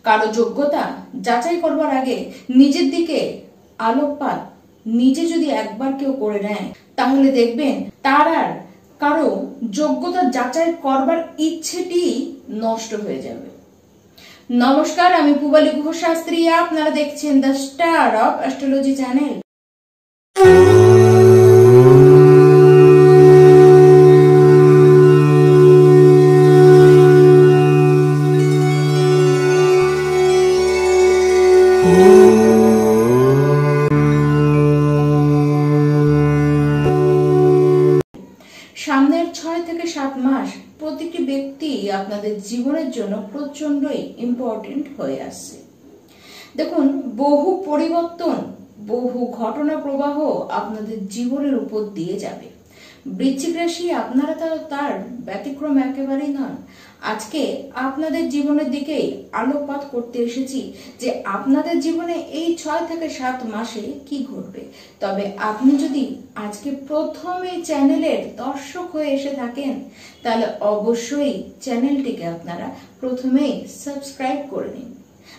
কারো যোগ্যতা যাচাই করবার আগে নিজের দিকে আলোকপাত নিজে যদি একবার কেউ করে নেয় তাহলে দেখবেন তার আর কারো যোগ্যতা যাচাই করবার ইচ্ছেটি নষ্ট হয়ে যাবে। নমস্কার, আমি পূবালী গুহ শাস্ত্রী, আপনারা দেখছেন the star of astrology channel. সামনের 6 থেকে 7 মাস প্রতিটি ব্যক্তি আপনাদের জীবনের জন্য প্রচন্ডই ইম্পর্টেন্ট হয়ে আসছে। দেখুন, বহু পরিবর্তন, বহু ঘটনা প্রবাহ আপনাদের জীবনের উপর দিয়ে যাবে। বৃশ্চিক রাশি, আপনারা তার ব্যতিক্রম একেবারেই নন। আজকে আপনাদের জীবনের দিকেই আলোকপাত করতে এসেছি যে আপনাদের জীবনে এই 6 থেকে 7 মাসে কি ঘটবে। তবে আপনি যদি আজকে প্রথম এই চ্যানেলের দর্শক হয়ে এসে থাকেন তাহলে অবশ্যই চ্যানেলটিকে আপনারা প্রথমেই সাবস্ক্রাইব করে নিন,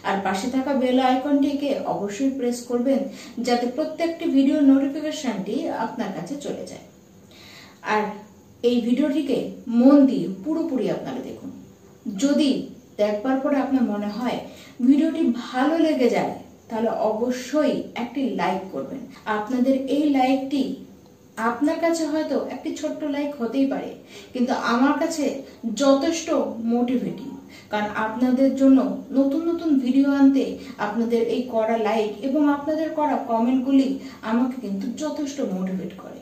আর পাশে থাকা বেল আইকনটিকে অবশ্যই প্রেস করবেন যাতে প্রত্যেকটি ভিডিও নোটিফিকেশনটি আপনার কাছে চলে যায়। আর এই ভিডিওটিকে মন দিয়ে পুরোপুরি আপনারা দেখুন। যদি দেখবার পরে আপনার মনে হয় ভিডিওটি ভালো লেগে যায় তাহলে অবশ্যই একটি লাইক করবেন। আপনাদের এই লাইকটি আপনার কাছে হয়তো একটি ছোট্ট লাইক হতেই পারে, কিন্তু আমার কাছে যথেষ্ট মোটিভেটিং, কারণ আপনাদের জন্য নতুন নতুন ভিডিও আনতে আপনাদের এই করা লাইক এবং আপনাদের করা কমেন্টগুলি আমাকে কিন্তু যথেষ্ট মোটিভেট করে।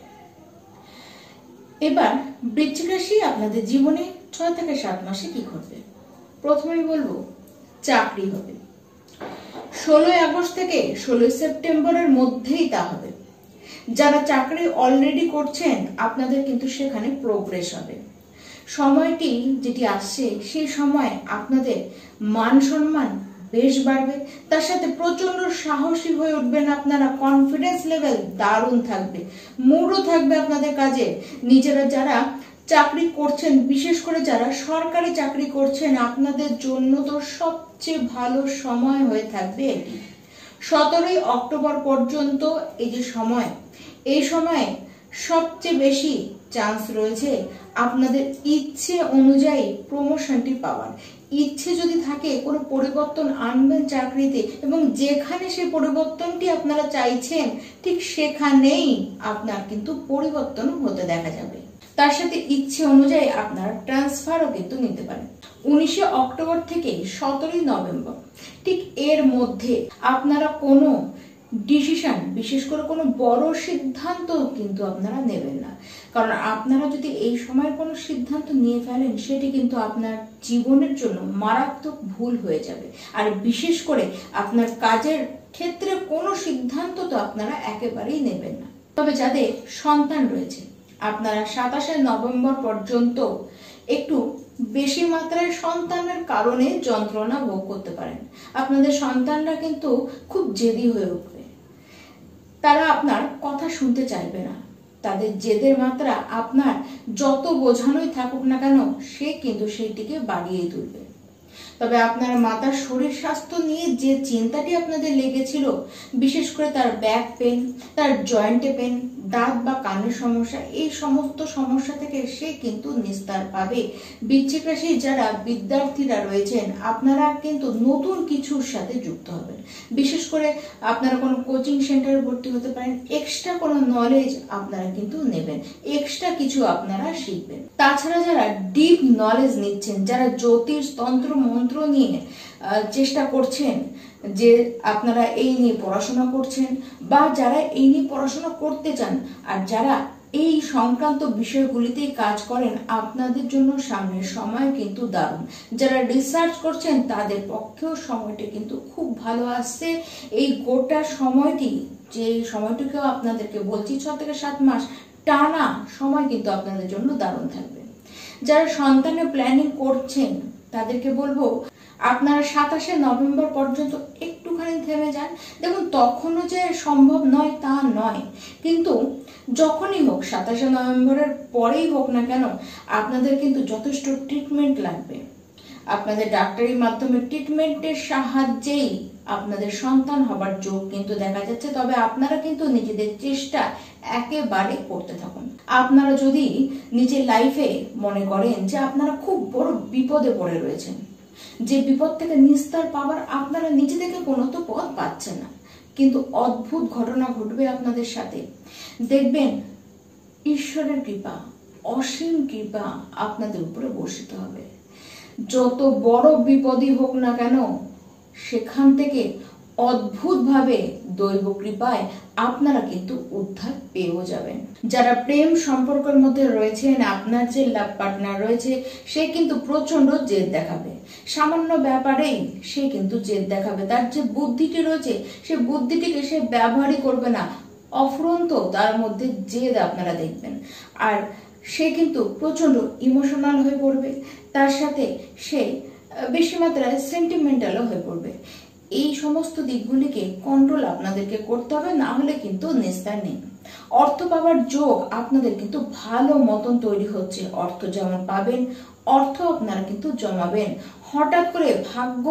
এবার বৃশ্চিক রাশি, আপনাদের জীবনে 6 থেকে 7 মাসে কি ঘটবে। প্রথমেই বলবো, চাকরি হবে। 16 আগস্ট থেকে 16 সেপ্টেম্বরের মধ্যেই তা হবে। যারা চাকরি অলরেডি করছেন আপনাদের কিন্তু সেখানে প্রোগ্রেস হবে। সময়টি যেটি আসছে সেই সময় আপনাদের মান সম্মান বেশ বাড়বে, তার সাথে প্রচন্ড সাহসী হয়ে উঠবেন আপনারা। কনফিডেন্স লেভেল দারুণ থাকবে, মুডও থাকবে আপনাদের কাজে। নিজেরা যারা চাকরি করছেন, বিশেষ করে যারা সরকারি চাকরি করছেন, আপনাদের জন্য তো সবচেয়ে ভালো সময় হয়ে থাকবে এটি। 17 অক্টোবর পর্যন্ত এই যে সময়, এই সময়ে সবচেয়ে বেশি চান্স রয়েছে আপনাদের ইচ্ছে অনুযায়ী প্রমোশনটি পাওয়ার। ইচ্ছে যদি থাকে কোনো পরিবর্তন আনবেন চাকরিতে, এবং যেখানে সেই পরিবর্তনটি আপনারা চাইছেন ঠিক সেখানেই আপনার কিন্তু পরিবর্তন হতে দেখা যাবে। তার সাথে ইচ্ছে অনুযায়ী আপনারা ট্রান্সফারও কিন্তু নিতে পারেন। 19 অক্টোবর থেকে 17 নভেম্বর ঠিক এর মধ্যে আপনারা কোনো ডিসিশন, বিশেষ করে কোনো বড় সিদ্ধান্ত কিন্তু আপনারা নেবেন না, কারণ আপনারা যদি এই সময় কোনো সিদ্ধান্ত নিয়ে ফেলেন সেটি কিন্তু আপনার জীবনের জন্য মারাত্মক ভুল হয়ে যাবে। আর বিশেষ করে আপনার কাজের ক্ষেত্রে কোনো সিদ্ধান্ত তো আপনারা একেবারেই নেবেন না। তবে যাদের সন্তান রয়েছে আপনারা 27 নভেম্বর পর্যন্ত একটু বেশি মাত্রায় সন্তানের কারণে যন্ত্রণা ভোগ করতে পারেন। আপনাদের সন্তানরা কিন্তু খুব জেদি হয়ে উঠবে, তারা আপনার কথা শুনতে চাইবে না। তাদের জেদের মাত্রা আপনার যত বোঝানোই থাকুক না কেন সে কিন্তু সেইটিকে বাড়িয়ে তুলবে। তবে আপনার মাতার শরীর স্বাস্থ্য নিয়ে যে চিন্তাটি আপনাদের লেগেছিল, বিশেষ করে তার ব্যাক পেন, তার জয়েন্টে পেন, দাঁত বা কানের সমস্যা, এই সমস্ত সমস্যা থেকে সে কিন্তু নিস্তার পাবে। বৃশ্চিক রাশির যারা বিদ্যার্থীরা রয়েছেন আপনারা কিন্তু নতুন কিছুর সাথে যুক্ত হবেন। বিশেষ করে আপনারা কোনো কোচিং সেন্টারে ভর্তি হতে পারেন, এক্সট্রা কোনো নলেজ আপনারা কিন্তু নেবেন, এক্সট্রা কিছু আপনারা শিখবেন। তাছাড়া যারা ডিপ নলেজ নিচ্ছেন, যারা জ্যোতিষ তন্ত্র মন্ত্র নিয়ে চেষ্টা করছেন, যে আপনারা এই নিয়ে পড়াশোনা করছেন বা যারা এই নিয়ে পড়াশোনা করতে চান, আর যারা এই সংক্রান্ত বিষয়গুলিতে কাজ করেন, আপনাদের জন্য সামনের সময় কিন্তু দারুণ। যারা রিসার্চ করছেন তাদের পক্ষেও সময়টি কিন্তু খুব ভালো আসছে। এই গোটা সময়টি, যে সময়টিকেও আপনাদেরকে বলছি 6 থেকে 7 মাস টানা সময় কিন্তু আপনাদের জন্য দারুণ থাকবে। যারা সন্তানের প্ল্যানিং করছেন তাদেরকে বলবো আপনারা 27 নভেম্বর পর্যন্ত একটুখানি থেমে যান। দেখুন, তখনও যে সম্ভব নয় তা নয়, কিন্তু যখনই হোক 27 নভেম্বরের পরেই হোক না কেন আপনাদের কিন্তু যথেষ্ট ট্রিটমেন্ট লাগবে। আপনাদের ডাক্তারি মাধ্যমে ট্রিটমেন্টের সাহায্যেই আপনাদের সন্তান হবার যোগ কিন্তু দেখা যাচ্ছে। তবে আপনারা কিন্তু নিজেদের চেষ্টা একেবারে করতে থাকুন। আপনারা যদি নিজের লাইফে মনে করেন যে আপনারা খুব বড় বিপদে পড়ে রয়েছেন, যে বিপদ থেকে নিস্তার পাওয়ার আপনারা নিজে থেকে কোনো তো পথ পাচ্ছেন না, কিন্তু অদ্ভুত ঘটনা ঘটবে আপনাদের সাথে। দেখবেন ঈশ্বরের কৃপা, অসীম কৃপা আপনাদের উপরে বর্ষিত হবে। যত বড় বিপদই হোক না কেন, সেখান থেকে অদ্ভুতভাবে দৈব কৃপায় আপনারা কিন্তু উদ্ধার পেয়েও যাবেন। যারা প্রেম সম্পর্কের মধ্যে রয়েছেন, আপনার যে লাভ পার্টনার রয়েছে সে কিন্তু প্রচন্ড জেদ দেখাবে। সামান্য ব্যাপারেই সে কিন্তু জেদ দেখাবে। তার যে বুদ্ধিটি রয়েছে সে বুদ্ধিটিকে সে ব্যবহারই করবে না, অফুরন্ত তার মধ্যে জেদ আপনারা দেখবেন। আর সে কিন্তু প্রচন্ড ইমোশনাল হয়ে পড়বে, তার সাথে সে বেশি মাত্রায় সেন্টিমেন্টালও হয়ে পড়বে। এই সমস্ত দিকগুলিকে কন্ট্রোল আপনাদেরকে করতে হবে, না হলে কিন্তু নিস্তার নেই। অর্থ পাওয়ার যোগ আপনাদের কিন্তু ভালো মতন তৈরি হচ্ছে। অর্থ যেমন পাবেন, অর্থ আপনারা কিন্তু জমাবেন। হঠাৎ করে ভাগ্য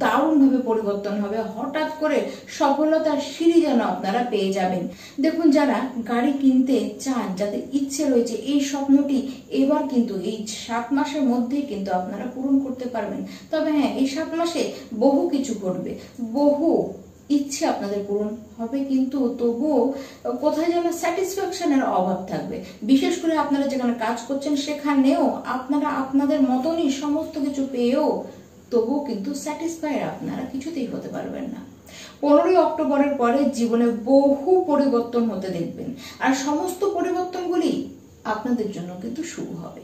দারুণভাবে পরিবর্তন হবে, হঠাৎ করে সফলতার সিঁড়ি যেন আপনারা পেয়ে যাবেন। দেখুন, যারা গাড়ি কিনতে চান, যাদের ইচ্ছে রয়েছে, এই স্বপ্নটি এবার কিন্তু এই 7 মাসের মধ্যেই কিন্তু আপনারা পূরণ করতে পারবেন। তবে হ্যাঁ, এই 7 মাসে বহু কিছু ঘটবে, বহু ইচ্ছে আপনাদের পূরণ হবে, কিন্তু তবুও কোথায় যেন স্যাটিসফ্যাকশনের অভাব থাকবে। বিশেষ করে আপনারা যেখানে কাজ করছেন সেখানেও আপনারা আপনাদের মতনই সমস্ত কিছু পেয়েও তবুও কিন্তু স্যাটিসফাইড আপনারা কিছুতেই হতে পারবেন না। 15 অক্টোবরের পরে জীবনে বহু পরিবর্তন হতে দেখবেন, আর সমস্ত পরিবর্তনগুলি আপনাদের জন্য কিন্তু শুভ হবে।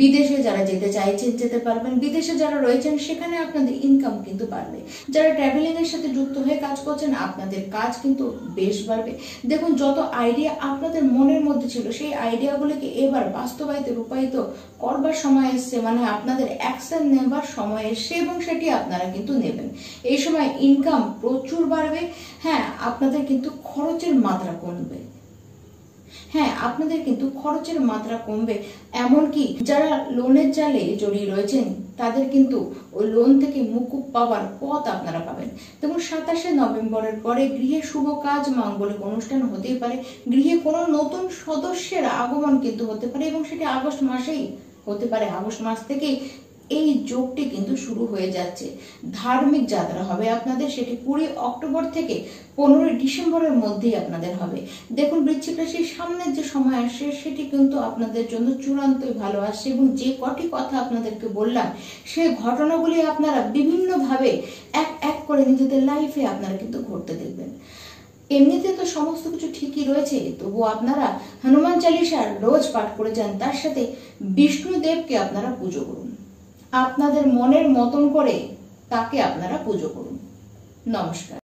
বিদেশে যারা যেতে চাইছেন যেতে পারবেন, বিদেশে যারা রয়েছেন সেখানে আপনাদের ইনকাম কিন্তু বাড়বে। যারা ট্রাভেলিং এর সাথে যুক্ত হয়ে কাজ করছেন আপনাদের কাজ কিন্তু বেশ বাড়বে। দেখুন, যত আইডিয়া আপনাদের মনের মধ্যে ছিল সেই আইডিয়াগুলিকে এবার বাস্তবায়িত রূপায়িত করবার সময় এসছে, মানে আপনাদের অ্যাকশন নেবার সময় এসছে, এবং সেটি আপনারা কিন্তু নেবেন। এই সময় ইনকাম প্রচুর বাড়বে। হ্যাঁ, আপনাদের কিন্তু খরচের মাত্রা কমবে। হ্যাঁ, আপনাদের কিন্তু খরচের মাত্রা কমবে। এমনকি যারা লোনের জালে জড়িয়ে রয়েছেন তাদের কিন্তু ওই লোন থেকে মুকুব পাওয়ার পথ আপনারা পাবেন। দেখুন, 27 নভেম্বরের পরে গৃহে শুভ কাজ, মাঙ্গলিক অনুষ্ঠান হতেই পারে, গৃহে কোনো নতুন সদস্যের আগমন কিন্তু হতে পারে, এবং সেটি আগস্ট মাসেই হতে পারে। আগস্ট মাস থেকেই এই যোগটি কিন্তু শুরু হয়ে যাচ্ছে। ধার্মিক যাত্রা হবে আপনাদের, সেটি 20 অক্টোবর থেকে 15 ডিসেম্বরের মধ্যেই আপনাদের হবে। দেখুন, বৃশ্চিক রাশির সামনের যে সময় আসছে সেটি কিন্তু আপনাদের জন্য চূড়ান্তই ভালো আসছে, এবং যে কটি কথা আপনাদেরকে বললাম সেই ঘটনাগুলি আপনারা বিভিন্নভাবে এক এক করে নিজেদের লাইফে আপনারা কিন্তু ঘটতে দেখবেন। এমনিতে তো সমস্ত কিছু ঠিকই রয়েছে, তবু আপনারা হনুমান চালিসা রোজ পাঠ করে যান, তার সাথে বিষ্ণুদেবকে আপনারা পুজো করুন। আপনাদের মনের মতন করে তাকে আপনারা পুজো করুন। নমস্কার।